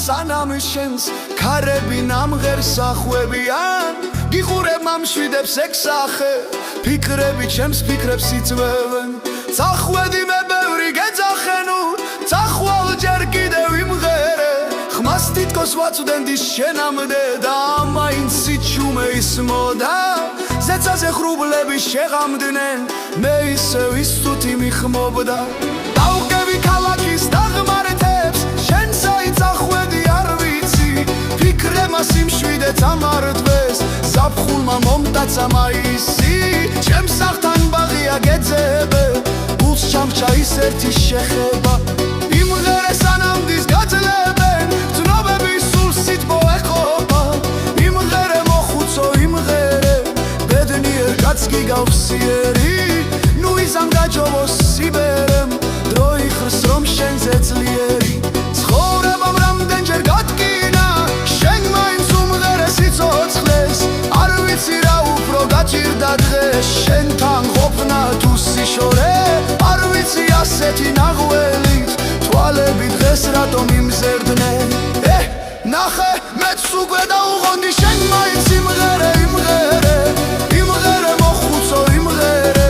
სანამ შენს ქარები ნამღერს ახვევიან გიყურებ მამშვიდებს ექსახე ფიქრები ჩემს ფიქრებს იწვევენ წახვედი მე ბევრი გეძახენო წახვალ ჯერ კიდევ იმღერე ხმას თითქოს ვაწვდენდი შენამდე და მაინც სიჩუმე ისმოდა ზეცაზე ხრუბლები შეღამდნენ მე ისევ ისუთი მიხმობდა დავყევი ქალაქის დაღმართებს შენ საით ახვედი არ ვიცი ფიქრებმა სიმშვიდე წამართვეს ზაფხულმა მომტაცა მაისი ჩემს სახთან ბაღია გეძებე გულს ჩამჭა ის ერთი შეხება იმღერე სანამ დის გაძლებენ ძნობები სულ სიტყვა ეხობა იმღერე მოხუცო იმღერე ბედნიერ კაცს გიგავსიერი ნუ იზამ გაჯობოს სიბერემ დრო იხრს რომ შენზე ძლიერი ცხოვრებამ რამდენჯერ გადგინა შენ მაინც უმღერე სიცოცხლეს არ ვიცი რა უფრო გაჭირდა დღეს შენთან ყოფნა თუ სიშორე არ ვიცი ასეთი ნაღველით თვალები დღეს რატომ იმზერდნენ ნახე მეც უკვე დაუღონდი შენ მაინც იმღერე იმღერე მოხუცო იმღერე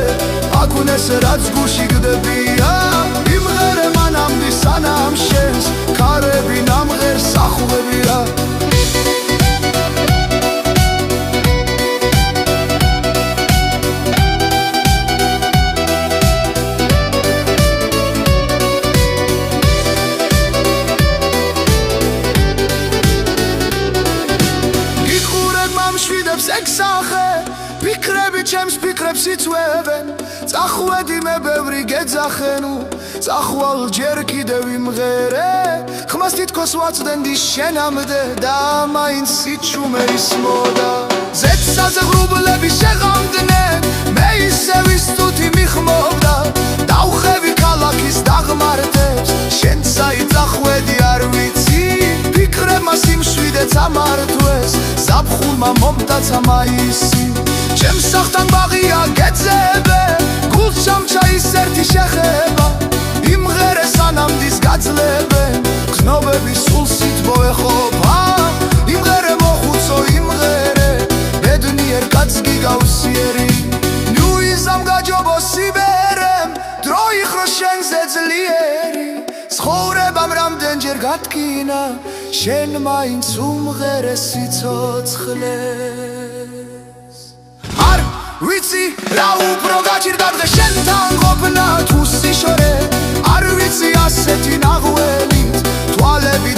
აკუნეს რაც გულში გდებია იმღერე მანამდე სანამ შენს ქარები ნამღერს ახვევია ექსახე ფიქრები ჩემს ფიქრებს იწვევენ წახვედი მე ბევრი გეძახენო წახვალ ჯერ კიდევ იმღერე ხმას თითქოს ვაწვდენდი შენამდე და მაინც სიჩუმე ისმოდა ზეცაზე ხრუბლები შეღამდნენ მე ისევ ისუთი მიხმობდა დავხევი ქალაქის დაღმართებს შენ საით ახვედი არ ვიცი ფიქრებმა სიმშვიდე წამართვეს ზაფხულმა მომტაცა მაისი ჩემს სახთან ბაღია გეძებე გულს ჩამჭა ის ერთი შეხება იმღერე სანამ დის გაძლებენ გზნობები სულ სიტყვა ეხობა იმღერე მოხუცო იმღერე ბედნიერ კაცს გიგავსიერი ნუ იზამ გაჯობოს სიბერემ დრო იხროს შენზე ძლიერი ცხოვრებამ რამდენჯერ გადგინა შენ მაინც უმღერე სიცოცხლეს არ ვიცი რა უფრო გაჭირდა დღეს შენთან ყოფნა თუ სიშორე არ ვიცი ასეთი ნაღველით თვალები